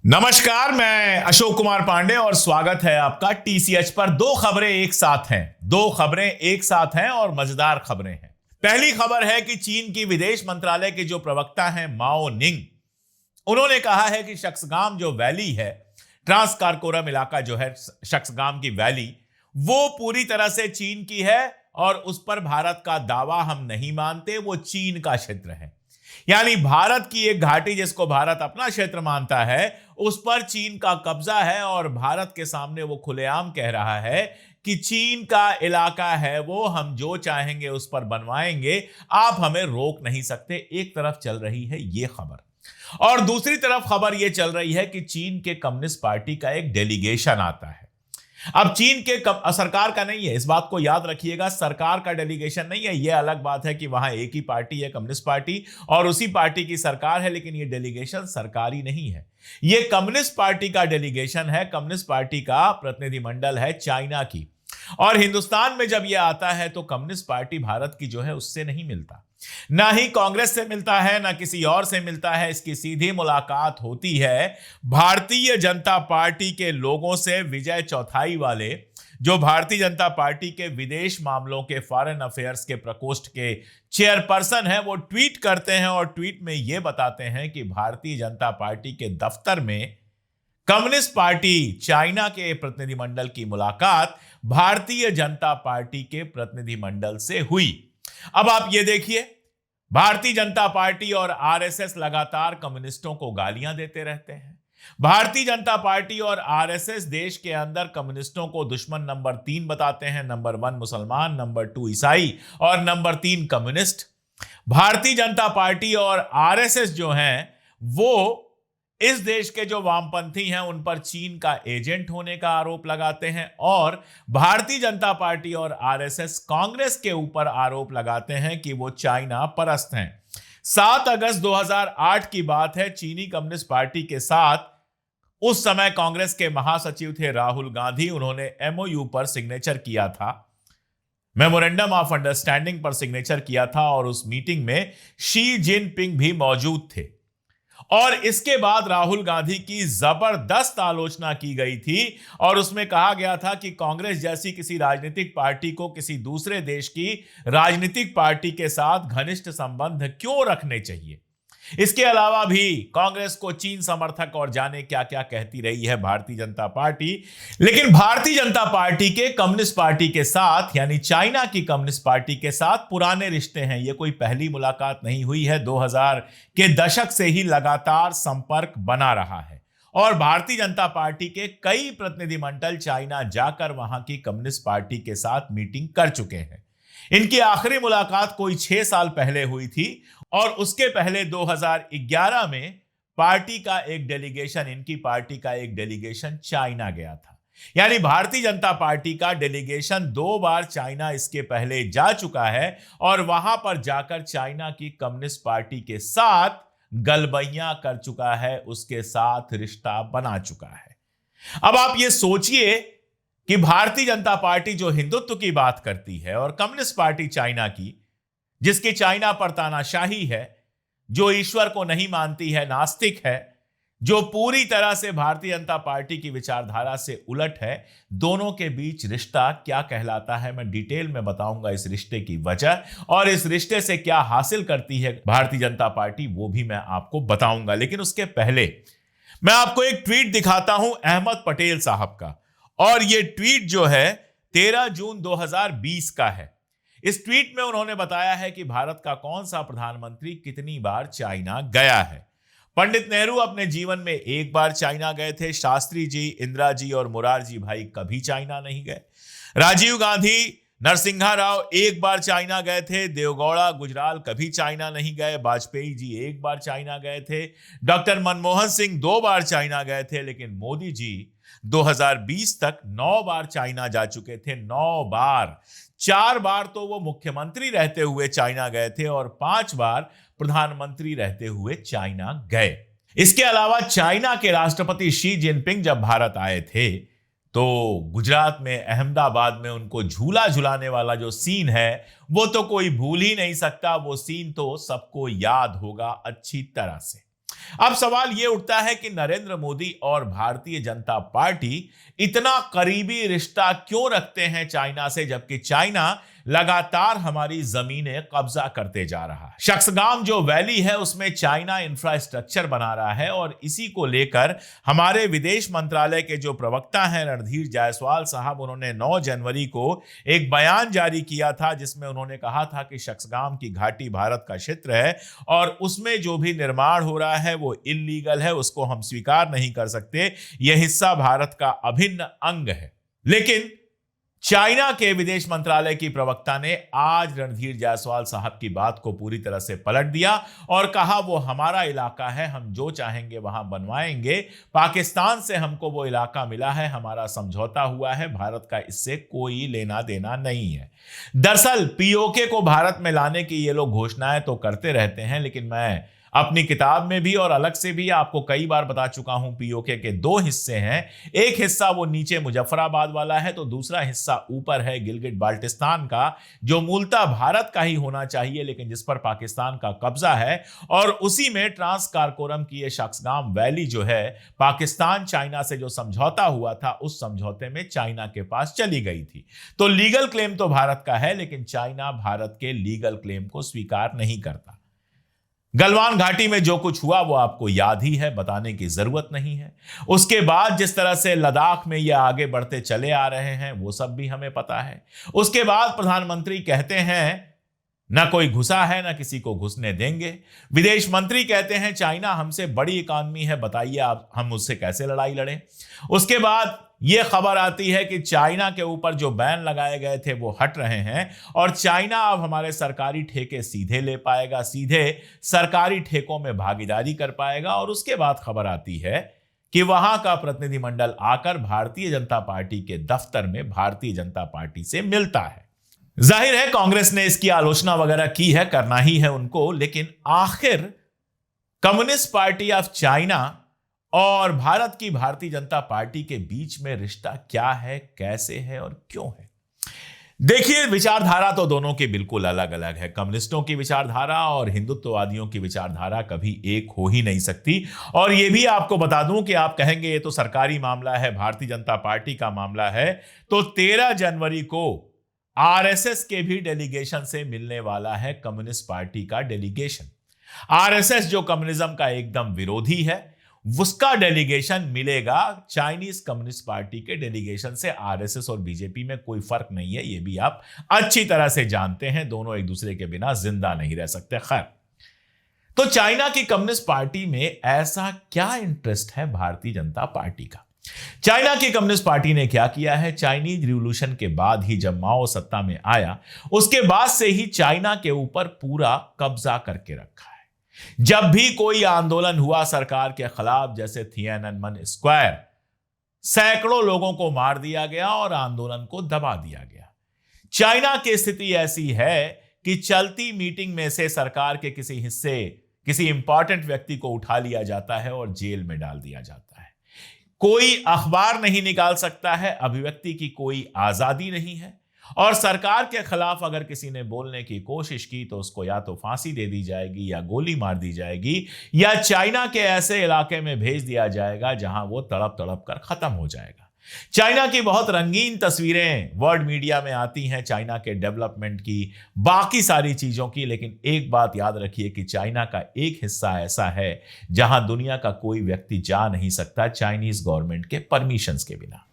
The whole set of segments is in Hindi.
नमस्कार, मैं अशोक कुमार पांडे और स्वागत है आपका टीसीएच पर। दो खबरें एक साथ हैं और मजेदार खबरें हैं। पहली खबर है कि चीन की विदेश मंत्रालय के जो प्रवक्ता हैं माओ निंग, उन्होंने कहा है कि शक्सगाम जो वैली है, ट्रांस कारकोरम इलाका जो है शक्सगाम की वैली, वो पूरी तरह से चीन की है और उस पर भारत का दावा हम नहीं मानते। वो चीन का क्षेत्र है, यानी भारत की एक घाटी जिसको भारत अपना क्षेत्र मानता है, उस पर चीन का कब्जा है और भारत के सामने वो खुलेआम कह रहा है कि चीन का इलाका है, वो हम जो चाहेंगे उस पर बनवाएंगे, आप हमें रोक नहीं सकते। एक तरफ चल रही है ये खबर और दूसरी तरफ खबर ये चल रही है कि चीन के कम्युनिस्ट पार्टी का एक डेलीगेशन आता है। अब चीन के सरकार का नहीं है, इस बात को याद रखिएगा, सरकार का डेलीगेशन नहीं है। यह अलग बात है कि वहां एक ही पार्टी है, कम्युनिस्ट पार्टी, और उसी पार्टी की सरकार है, लेकिन यह डेलीगेशन सरकारी नहीं है। यह कम्युनिस्ट पार्टी का डेलीगेशन है, कम्युनिस्ट पार्टी का प्रतिनिधिमंडल है चाइना की। और हिंदुस्तान में जब यह आता है तो कम्युनिस्ट पार्टी भारत की जो है उससे नहीं मिलता, ना ही कांग्रेस से मिलता है, ना किसी और से मिलता है। इसकी सीधी मुलाकात होती है भारतीय जनता पार्टी के लोगों से। विजय चौथाई वाले, जो भारतीय जनता पार्टी के विदेश मामलों के फॉरेन अफेयर्स के प्रकोष्ठ के चेयरपर्सन हैं, वो ट्वीट करते हैं और ट्वीट में ये बताते हैं कि भारतीय जनता पार्टी के दफ्तर में कम्युनिस्ट पार्टी चाइना के प्रतिनिधिमंडल की मुलाकात भारतीय जनता पार्टी के प्रतिनिधिमंडल से हुई। अब आप ये देखिए, भारतीय जनता पार्टी और आरएसएस लगातार कम्युनिस्टों को गालियां देते रहते हैं। भारतीय जनता पार्टी और आरएसएस देश के अंदर कम्युनिस्टों को दुश्मन नंबर 3 बताते हैं। नंबर 1 मुसलमान, नंबर 2 ईसाई और number 3 communist. Bharatiya Janata party और आरएसएस जो हैं, वो इस देश के जो वामपंथी हैं उन पर चीन का एजेंट होने का आरोप लगाते हैं और भारतीय जनता पार्टी और आरएसएस कांग्रेस के ऊपर आरोप लगाते हैं कि वो चाइना परस्त हैं। 7 अगस्त 2008 की बात है, चीनी कम्युनिस्ट पार्टी के साथ उस समय कांग्रेस के महासचिव थे राहुल गांधी। उन्होंने एमओयू पर सिग्नेचर किया था, मेमोरेंडम ऑफ अंडरस्टैंडिंग पर सिग्नेचर किया था, और उस मीटिंग में शी जिनपिंग भी मौजूद थे। और इसके बाद राहुल गांधी की जबरदस्त आलोचना की गई थी और उसमें कहा गया था कि कांग्रेस जैसी किसी राजनीतिक पार्टी को किसी दूसरे देश की राजनीतिक पार्टी के साथ घनिष्ठ संबंध क्यों रखने चाहिए। इसके अलावा भी कांग्रेस को चीन समर्थक और जाने क्या क्या कहती रही है भारतीय जनता पार्टी। लेकिन भारतीय जनता पार्टी के कम्युनिस्ट पार्टी के साथ, यानी चाइना की कम्युनिस्ट पार्टी के साथ पुराने रिश्ते हैं। यह कोई पहली मुलाकात नहीं हुई है, 2000 के दशक से ही लगातार संपर्क बना रहा है और भारतीय जनता पार्टी के कई प्रतिनिधिमंडल चाइना जाकर वहां की कम्युनिस्ट पार्टी के साथ मीटिंग कर चुके हैं। इनकी आखिरी मुलाकात कोई 6 साल पहले हुई थी और उसके पहले 2011 में पार्टी का एक डेलीगेशन, इनकी पार्टी का एक डेलीगेशन चाइना गया था। यानी भारतीय जनता पार्टी का डेलीगेशन 2 बार चाइना इसके पहले जा चुका है और वहां पर जाकर चाइना की कम्युनिस्ट पार्टी के साथ गलबैयां कर चुका है, उसके साथ रिश्ता बना चुका है। अब आप ये सोचिए कि भारतीय जनता पार्टी जो हिंदुत्व की बात करती है और कम्युनिस्ट पार्टी चाइना की, जिसकी चाइना पर तानाशाही है, जो ईश्वर को नहीं मानती है, नास्तिक है, जो पूरी तरह से भारतीय जनता पार्टी की विचारधारा से उलट है, दोनों के बीच रिश्ता क्या कहलाता है, मैं डिटेल में बताऊंगा इस रिश्ते की वजह और इस रिश्ते से क्या हासिल करती है भारतीय जनता पार्टी, वो भी मैं आपको बताऊंगा। लेकिन उसके पहले मैं आपको एक ट्वीट दिखाता हूं अहमद पटेल साहब का, और यह ट्वीट जो है 13 जून 2020 का है। इस ट्वीट में उन्होंने बताया है कि भारत का कौन सा प्रधानमंत्री कितनी बार चाइना गया है। पंडित नेहरू अपने जीवन में 1 बार चाइना गए थे। शास्त्री जी, इंदिरा जी और मोरारजी भाई कभी चाइना नहीं गए। राजीव गांधी, नरसिंहा राव 1 बार चाइना गए थे। देवगौड़ा, गुजराल कभी चाइना नहीं गए। वाजपेयी जी 1 बार चाइना गए थे। डॉक्टर मनमोहन सिंह 2 बार चाइना गए थे। लेकिन मोदी जी 2020 तक 9 बार चाइना जा चुके थे। 9 बार, 4 बार तो वो मुख्यमंत्री रहते हुए चाइना गए थे और 5 बार प्रधानमंत्री रहते हुए चाइना गए। इसके अलावा चाइना के राष्ट्रपति शी जिनपिंग जब भारत आए थे तो गुजरात में, अहमदाबाद में उनको झूला झुलाने वाला जो सीन है वो तो कोई भूल ही नहीं सकता। वो सीन तो सबको याद होगा अच्छी तरह से। अब सवाल यह उठता है कि नरेंद्र मोदी और भारतीय जनता पार्टी इतना करीबी रिश्ता क्यों रखते हैं चाइना से, जबकि चाइना लगातार हमारी जमीनें कब्जा करते जा रहा है। शक्सगाम जो वैली है उसमें चाइना इंफ्रास्ट्रक्चर बना रहा है और इसी को लेकर हमारे विदेश मंत्रालय के जो प्रवक्ता हैं रणधीर जायसवाल साहब, उन्होंने 9 जनवरी को एक बयान जारी किया था जिसमें उन्होंने कहा था कि शक्सगाम की घाटी भारत का क्षेत्र है और उसमें जो भी निर्माण हो रहा है वो इल्लीगल है, उसको हम स्वीकार नहीं कर सकते, यह हिस्सा भारत का अभिन्न अंग है। लेकिन चाइना के विदेश मंत्रालय की प्रवक्ता ने आज रणधीर जायसवाल साहब की बात को पूरी तरह से पलट दिया और कहा वो हमारा इलाका है, हम जो चाहेंगे वहां बनवाएंगे, पाकिस्तान से हमको वो इलाका मिला है, हमारा समझौता हुआ है, भारत का इससे कोई लेना देना नहीं है। दरअसल पीओके को भारत में लाने की ये लोग घोषणाएं तो करते रहते हैं, लेकिन मैं अपनी किताब में भी और अलग से भी आपको कई बार बता चुका हूं, पीओके के 2 हिस्से हैं। एक हिस्सा वो नीचे मुजफ्फराबाद वाला है, तो दूसरा हिस्सा ऊपर है गिलगिट बाल्टिस्तान का, जो मूलतः भारत का ही होना चाहिए लेकिन जिस पर पाकिस्तान का कब्जा है। और उसी में ट्रांस कारकोरम की ये शक्सगाम वैली जो है, पाकिस्तान चाइना से जो समझौता हुआ था उस समझौते में चाइना के पास चली गई थी। तो लीगल क्लेम तो भारत का है, लेकिन चाइना भारत के लीगल क्लेम को स्वीकार नहीं करता। गलवान घाटी में जो कुछ हुआ वो आपको याद ही है, बताने की जरूरत नहीं है। उसके बाद जिस तरह से लद्दाख में ये आगे बढ़ते चले आ रहे हैं वो सब भी हमें पता है। उसके बाद प्रधानमंत्री कहते हैं ना कोई घुसा है ना किसी को घुसने देंगे। विदेश मंत्री कहते हैं चाइना हमसे बड़ी इकॉनमी है, बताइए आप हम उससे कैसे लड़ाई लड़ें। उसके बाद यह खबर आती है कि चाइना के ऊपर जो बैन लगाए गए थे वो हट रहे हैं और चाइना अब हमारे सरकारी ठेके सीधे ले पाएगा, सीधे सरकारी ठेकों में भागीदारी कर पाएगा। और उसके बाद खबर आती है कि वहां का प्रतिनिधिमंडल आकर भारतीय जनता पार्टी के दफ्तर में भारतीय जनता पार्टी से मिलता है। जाहिर है कांग्रेस ने इसकी आलोचना वगैरह की है, करना ही है उनको, लेकिन आखिर कम्युनिस्ट पार्टी ऑफ चाइना और भारत की भारतीय जनता पार्टी के बीच में रिश्ता क्या है, कैसे है और क्यों है। देखिए, विचारधारा तो दोनों की बिल्कुल अलग अलग है। कम्युनिस्टों की विचारधारा और हिंदुत्ववादियों की विचारधारा कभी एक हो ही नहीं सकती। और यह भी आपको बता दूं कि आप कहेंगे ये तो सरकारी मामला है, भारतीय जनता पार्टी का मामला है, तो 13 जनवरी को आरएसएस के भी डेलीगेशन से मिलने वाला है कम्युनिस्ट पार्टी का डेलीगेशन। आरएसएस जो कम्युनिज्म का एकदम विरोधी है, उसका डेलीगेशन मिलेगा चाइनीज कम्युनिस्ट पार्टी के डेलीगेशन से। आरएसएस और बीजेपी में कोई फर्क नहीं है, यह भी आप अच्छी तरह से जानते हैं, दोनों एक दूसरे के बिना जिंदा नहीं रह सकते। खैर, तो चाइना की कम्युनिस्ट पार्टी में ऐसा क्या इंटरेस्ट है भारतीय जनता पार्टी का? चाइना की कम्युनिस्ट पार्टी ने क्या किया है? चाइनीज रिवॉल्यूशन के बाद ही जब माओ सत्ता में आया, उसके बाद से ही चाइना के ऊपर पूरा कब्जा करके रखा है। जब भी कोई आंदोलन हुआ सरकार के खिलाफ, जैसे थियाननमेन स्क्वायर, सैकड़ों लोगों को मार दिया गया और आंदोलन को दबा दिया गया। चाइना की स्थिति ऐसी है कि चलती मीटिंग में से सरकार के किसी हिस्से, किसी इंपॉर्टेंट व्यक्ति को उठा लिया जाता है और जेल में डाल दिया जाता है। कोई अखबार नहीं निकाल सकता है, अभिव्यक्ति की कोई आजादी नहीं है। और सरकार के खिलाफ अगर किसी ने बोलने की कोशिश की तो उसको या तो फांसी दे दी जाएगी या गोली मार दी जाएगी या चाइना के ऐसे इलाके में भेज दिया जाएगा जहां वो तड़प तड़प कर खत्म हो जाएगा। चाइना की बहुत रंगीन तस्वीरें वर्ल्ड मीडिया में आती हैं, चाइना के डेवलपमेंट की, बाकी सारी चीजों की, लेकिन एक बात याद रखिए कि चाइना का एक हिस्सा ऐसा है जहां दुनिया का कोई व्यक्ति जा नहीं सकता चाइनीज गवर्नमेंट के परमिशंस के बिना।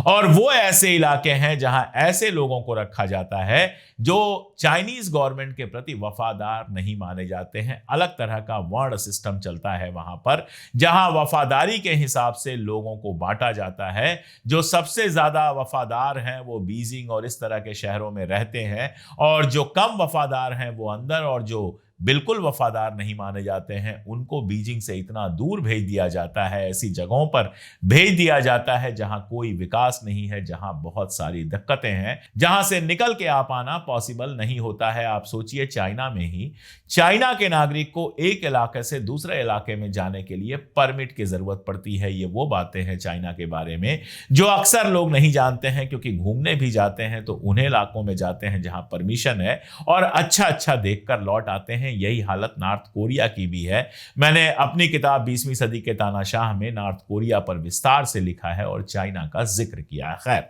और वो ऐसे इलाके हैं जहां ऐसे लोगों को रखा जाता है जो चाइनीज गवर्नमेंट के प्रति वफादार नहीं माने जाते हैं। अलग तरह का वर्ण सिस्टम चलता है वहां पर, जहां वफादारी के हिसाब से लोगों को बांटा जाता है। जो सबसे ज्यादा वफादार हैं वो बीजिंग और इस तरह के शहरों में रहते हैं, और जो कम वफादार हैं वो अंदर, और जो बिल्कुल वफादार नहीं माने जाते हैं उनको बीजिंग से इतना दूर भेज दिया जाता है, ऐसी जगहों पर भेज दिया जाता है जहां कोई विकास नहीं है, जहां बहुत सारी दिक्कतें हैं, जहां से निकल के आ पाना पॉसिबल नहीं होता है। आप सोचिए, चाइना में ही चाइना के नागरिक को एक इलाके से दूसरे इलाके में जाने के लिए परमिट की जरूरत पड़ती है। ये वो बातें हैं चाइना के बारे में जो अक्सर लोग नहीं जानते हैं, क्योंकि घूमने भी जाते हैं तो उन्हें इलाकों में जाते हैं जहां परमिशन है और अच्छा अच्छा देखकर लौट आते हैं। यही हालत नॉर्थ कोरिया की भी है। मैंने अपनी किताब 20वीं सदी के तानाशाह में नॉर्थ कोरिया पर विस्तार से लिखा है और चाइना का जिक्र किया है। खैर,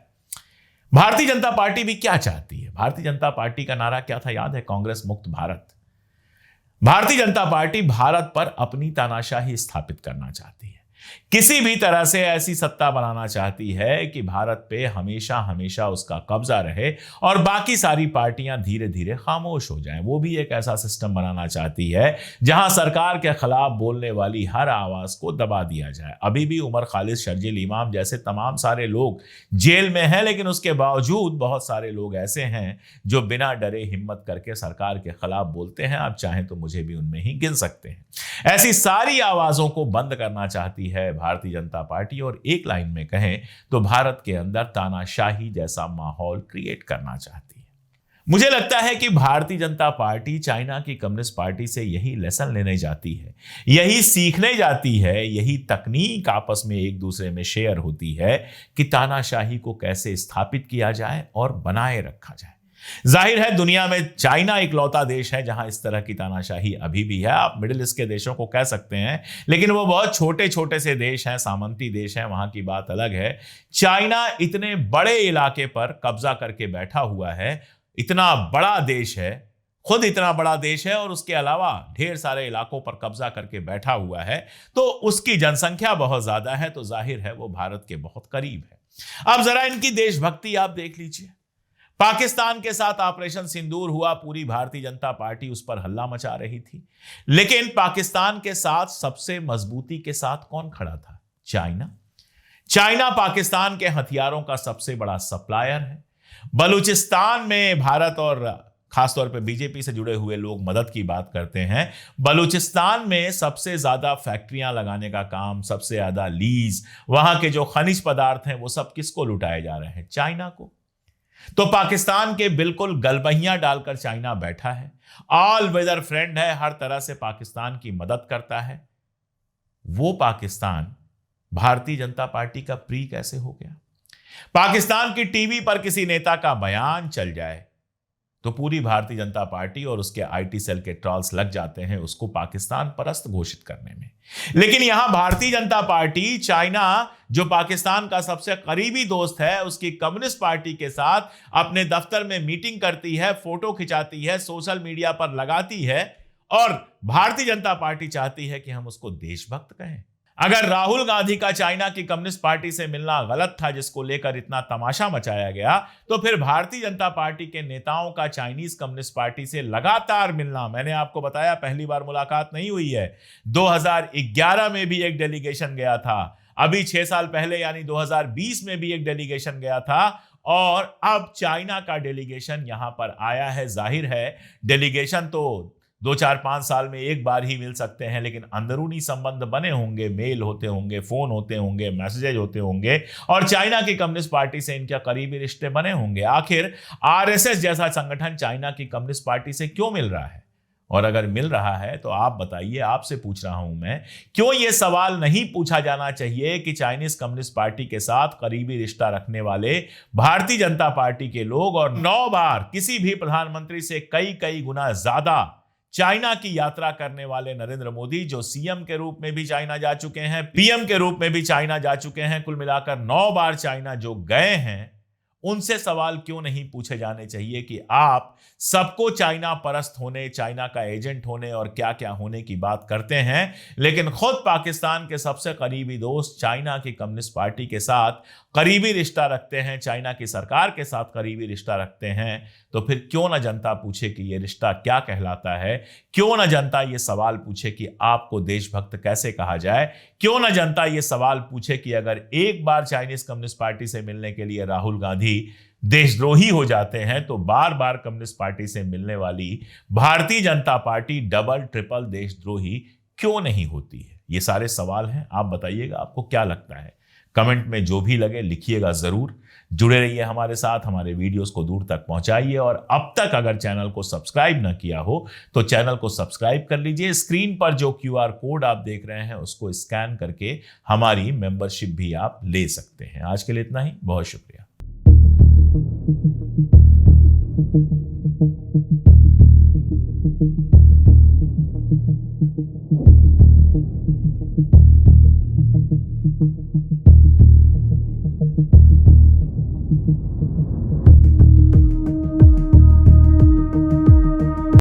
भारतीय जनता पार्टी भी क्या चाहती है? भारतीय जनता पार्टी का नारा क्या था, याद है? कांग्रेस मुक्त भारत। भारतीय जनता पार्टी भारत पर अपनी तानाशाही स्थापित करना चाहती है, किसी भी तरह से ऐसी सत्ता बनाना चाहती है कि भारत पे हमेशा हमेशा उसका कब्जा रहे और बाकी सारी पार्टियां धीरे धीरे खामोश हो जाएं। वो भी एक ऐसा सिस्टम बनाना चाहती है जहां सरकार के खिलाफ बोलने वाली हर आवाज को दबा दिया जाए। अभी भी उमर खालिद, शर्जील इमाम जैसे तमाम सारे लोग जेल में हैं, लेकिन उसके बावजूद बहुत सारे लोग ऐसे हैं जो बिना डरे हिम्मत करके सरकार के खिलाफ बोलते हैं। आप चाहें तो मुझे भी उनमें ही गिन सकते हैं। ऐसी सारी आवाजों को बंद करना चाहती है भारतीय जनता पार्टी, और एक लाइन में कहें तो भारत के अंदर तानाशाही जैसा माहौल क्रिएट करना चाहती है। मुझे लगता है कि भारतीय जनता पार्टी चाइना की कम्युनिस्ट पार्टी से यही लेसन लेने जाती है, यही सीखने जाती है, यही तकनीक आपस में एक दूसरे में शेयर होती है कि तानाशाही को कैसे स्थापित किया जाए और बनाए रखा जाए। जाहिर है दुनिया में चाइना इकलौता देश है जहां इस तरह की तानाशाही अभी भी है। आप मिडिल ईस्ट के देशों को कह सकते हैं, लेकिन वो बहुत छोटे छोटे से देश हैं, सामंती देश हैं, वहां की बात अलग है। चाइना इतने बड़े इलाके पर कब्जा करके बैठा हुआ है, इतना बड़ा देश है, खुद इतना बड़ा देश है और उसके अलावा ढेर सारे इलाकों पर कब्जा करके बैठा हुआ है, तो उसकी जनसंख्या बहुत ज्यादा है, तो जाहिर है वो भारत के बहुत करीब है। अब जरा इनकी देशभक्ति आप देख लीजिए। पाकिस्तान के साथ ऑपरेशन सिंदूर हुआ, पूरी भारतीय जनता पार्टी उस पर हल्ला मचा रही थी, लेकिन पाकिस्तान के साथ सबसे मजबूती के साथ कौन खड़ा था? चाइना। चाइना पाकिस्तान के हथियारों का सबसे बड़ा सप्लायर है। बलूचिस्तान में भारत और खासतौर पर बीजेपी से जुड़े हुए लोग मदद की बात करते हैं। बलूचिस्तान में सबसे ज्यादा फैक्ट्रियां लगाने का काम, सबसे ज्यादा लीज, वहां के जो खनिज पदार्थ हैं वो सब किसको लुटाए जा रहे हैं? चाइना को। तो पाकिस्तान के बिल्कुल गलबहियां डालकर चाइना बैठा है, ऑल वेदर फ्रेंड है, हर तरह से पाकिस्तान की मदद करता है। वो पाकिस्तान भारतीय जनता पार्टी का प्री कैसे हो गया? पाकिस्तान की टीवी पर किसी नेता का बयान चल जाए तो पूरी भारतीय जनता पार्टी और उसके आईटी सेल के ट्रॉल्स लग जाते हैं उसको पाकिस्तान परस्त घोषित करने में। लेकिन यहां भारतीय जनता पार्टी चाइना, जो पाकिस्तान का सबसे करीबी दोस्त है, उसकी कम्युनिस्ट पार्टी के साथ अपने दफ्तर में मीटिंग करती है, फोटो खिंचाती है, सोशल मीडिया पर लगाती है, और भारतीय जनता पार्टी चाहती है कि हम उसको देशभक्त कहें। अगर राहुल गांधी का चाइना की कम्युनिस्ट पार्टी से मिलना गलत था, जिसको लेकर इतना तमाशा मचाया गया, तो फिर भारतीय जनता पार्टी के नेताओं का चाइनीज कम्युनिस्ट पार्टी से लगातार मिलना, मैंने आपको बताया पहली बार मुलाकात नहीं हुई है। 2011 में भी एक डेलीगेशन गया था, अभी 6 साल पहले यानी 2020 में भी एक डेलीगेशन गया था, और अब चाइना का डेलीगेशन यहां पर आया है। जाहिर है डेलीगेशन तो 2-4-5 साल में एक बार ही मिल सकते हैं, लेकिन अंदरूनी संबंध बने होंगे, मेल होते होंगे, फोन होते होंगे, मैसेजेज होते होंगे, और चाइना की कम्युनिस्ट पार्टी से इनके करीबी रिश्ते बने होंगे। आखिर आरएसएस जैसा संगठन चाइना की कम्युनिस्ट पार्टी से क्यों मिल रहा है? और अगर मिल रहा है तो आप बताइए, आपसे पूछ रहा हूं मैं, क्यों यह सवाल नहीं पूछा जाना चाहिए कि चाइनीज कम्युनिस्ट पार्टी के साथ करीबी रिश्ता रखने वाले भारतीय जनता पार्टी के लोग, और 9 बार किसी भी प्रधानमंत्री से कई गुना ज्यादा चाइना की यात्रा करने वाले नरेंद्र मोदी, जो सीएम के रूप में भी चाइना जा चुके हैं, पीएम के रूप में भी चाइना जा चुके हैं, कुल मिलाकर 9 बार चाइना जो गए हैं, उनसे सवाल क्यों नहीं पूछे जाने चाहिए कि आप सबको चाइना परस्त होने, चाइना का एजेंट होने और क्या क्या होने की बात करते हैं, लेकिन खुद पाकिस्तान के सबसे करीबी दोस्त चाइना की कम्युनिस्ट पार्टी के साथ करीबी रिश्ता रखते हैं, चाइना की सरकार के साथ करीबी रिश्ता रखते हैं, तो फिर क्यों ना जनता पूछे कि यह रिश्ता क्या कहलाता है? क्यों ना जनता यह सवाल पूछे कि आपको देशभक्त कैसे कहा जाए? क्यों ना जनता यह सवाल पूछे कि अगर एक बार चाइनीज कम्युनिस्ट पार्टी से मिलने के लिए राहुल गांधी देशद्रोही हो जाते हैं, तो बार बार कम्युनिस्ट पार्टी से मिलने वाली Bharatiya Janata party double triple देशद्रोही क्यों नहीं होती है? ये सारे सवाल हैं, आप बताइएगा आपको क्या लगता है। कमेंट में जो भी लगे लिखिएगा जरूर। जुड़े रहिए हमारे साथ, हमारे वीडियोस को दूर तक पहुंचाइए, और अब तक अगर चैनल को सब्सक्राइब ना किया हो तो चैनल को सब्सक्राइब कर लीजिए। स्क्रीन पर जो QR कोड आप देख रहे हैं उसको स्कैन करके हमारी मेंबरशिप भी आप ले सकते हैं। आज के लिए इतना ही, बहुत शुक्रिया।